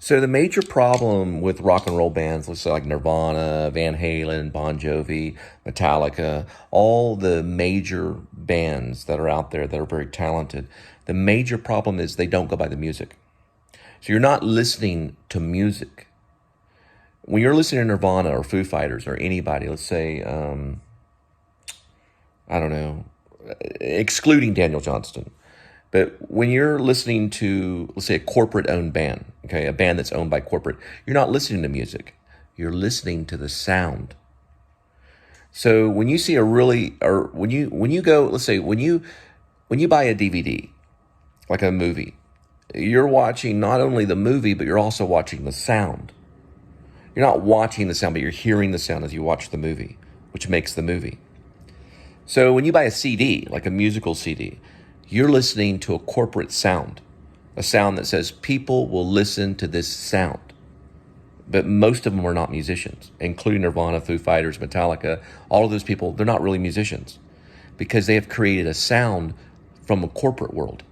So the major problem with rock and roll bands, let's say like Nirvana, Van Halen, Bon Jovi, Metallica, all the major bands that are out there that are very talented, the major problem is they don't go by the music. So you're not listening to music. When you're listening to Nirvana or Foo Fighters or anybody, let's say, I don't know, excluding Daniel Johnston, but when you're listening to, let's say, a corporate-owned band, okay, a band that's owned by corporate, you're not listening to music. You're listening to the sound. So when you see a really, or when you go, let's say, when you buy a DVD, like a movie, you're watching not only the movie, but you're also watching the sound. You're not watching the sound, but you're hearing the sound as you watch the movie, which makes the movie. So when you buy a CD, like a musical CD, you're listening to a corporate sound, a sound that says people will listen to this sound. But most of them are not musicians, including Nirvana, Foo Fighters, Metallica. All of those people, they're not really musicians because they have created a sound from a corporate world.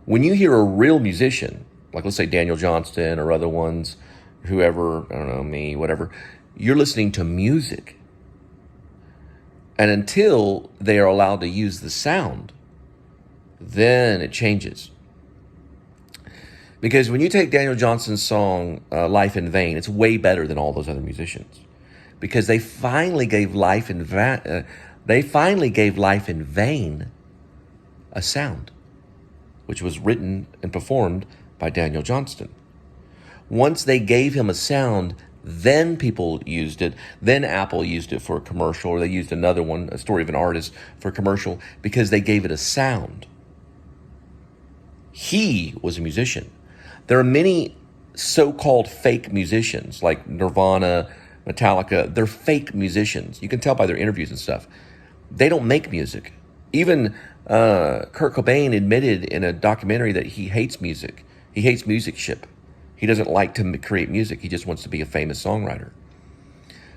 When you hear a real musician, like let's say Daniel Johnston or other ones, whoever, I don't know, me, whatever, you're listening to music. And until they are allowed to use the sound, then it changes. Because when you take Daniel Johnston's song, Life in Vain, it's way better than all those other musicians. Because they finally gave Life in Vain a sound, which was written and performed by Daniel Johnston. Once they gave him a sound, then people used it. Then Apple used it for a commercial, or they used another one, A Story of an Artist, for a commercial, because they gave it a sound. He was a musician. There are many so-called fake musicians, like Nirvana, Metallica. They're fake musicians. You can tell by their interviews and stuff. They don't make music. Even Kurt Cobain admitted in a documentary that he hates music. He hates musicship. He doesn't like to create music. He just wants to be a famous songwriter.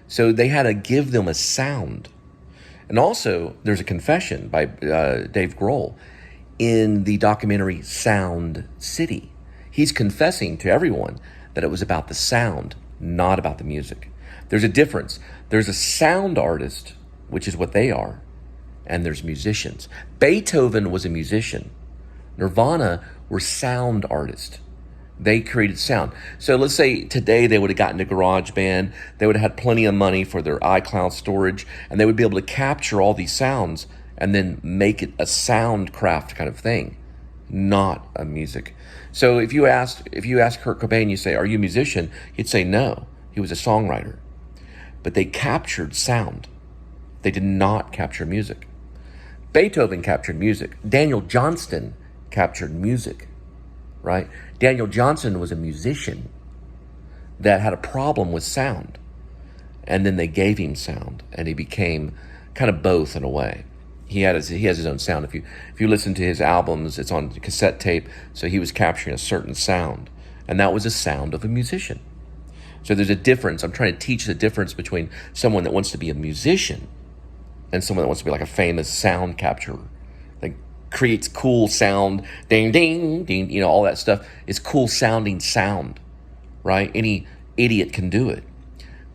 So they had to give them a sound. And also, there's a confession by Dave Grohl in the documentary Sound City. He's confessing to everyone that it was about the sound, not about the music. There's a difference. There's a sound artist, which is what they are, and there's musicians. Beethoven was a musician. Nirvana were sound artists. They created sound. So let's say today they would have gotten a GarageBand. They would have had plenty of money for their iCloud storage, and they would be able to capture all these sounds and then make it a soundcraft kind of thing, not a music. So if you ask Kurt Cobain, you say, "Are you a musician?" He'd say no. He was a songwriter. But they captured sound. They did not capture music. Beethoven captured music. Daniel Johnston captured music, right? Daniel Johnston was a musician that had a problem with sound. And then they gave him sound, and he became kind of both in a way. He has his own sound. If you listen to his albums, it's on cassette tape, so he was capturing a certain sound. And that was the sound of a musician. So there's a difference. I'm trying to teach the difference between someone that wants to be a musician and someone that wants to be like a famous sound capturer. Like creates cool sound, ding, ding, ding, all that stuff. It's cool sounding sound, right? Any idiot can do it,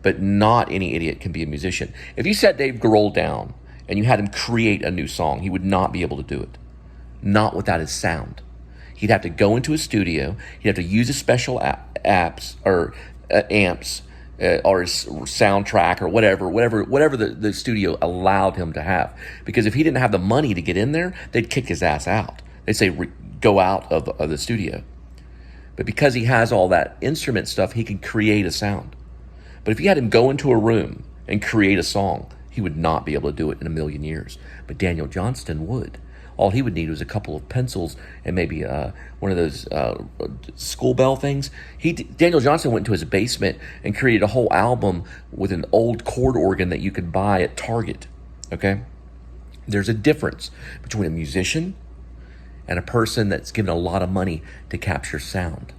but not any idiot can be a musician. If you sat Dave Grohl down and you had him create a new song, he would not be able to do it. Not without his sound. He'd have to go into a studio. He'd have to use a special apps or amps or his soundtrack or whatever the studio allowed him to have. Because if he didn't have the money to get in there, they'd kick his ass out. They'd say, go out of the studio. But because he has all that instrument stuff, he can create a sound. But if you had him go into a room and create a song, he would not be able to do it in a million years. But Daniel Johnston would. All he would need was a couple of pencils and maybe one of those school bell things. Daniel Johnston went into his basement and created a whole album with an old chord organ that you could buy at Target. Okay? There's a difference between a musician and a person that's given a lot of money to capture sound.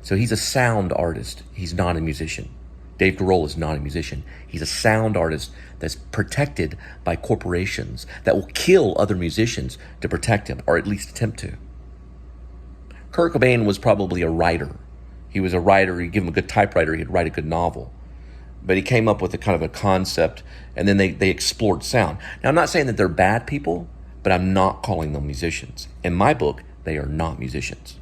So he's a sound artist. He's not a musician. Dave Grohl is not a musician. He's a sound artist that's protected by corporations that will kill other musicians to protect him, or at least attempt to. Kurt Cobain was probably a writer. He was a writer. You give him a good typewriter, he'd write a good novel. But he came up with a kind of a concept, and then they explored sound. Now, I'm not saying that they're bad people, but I'm not calling them musicians. In my book, they are not musicians.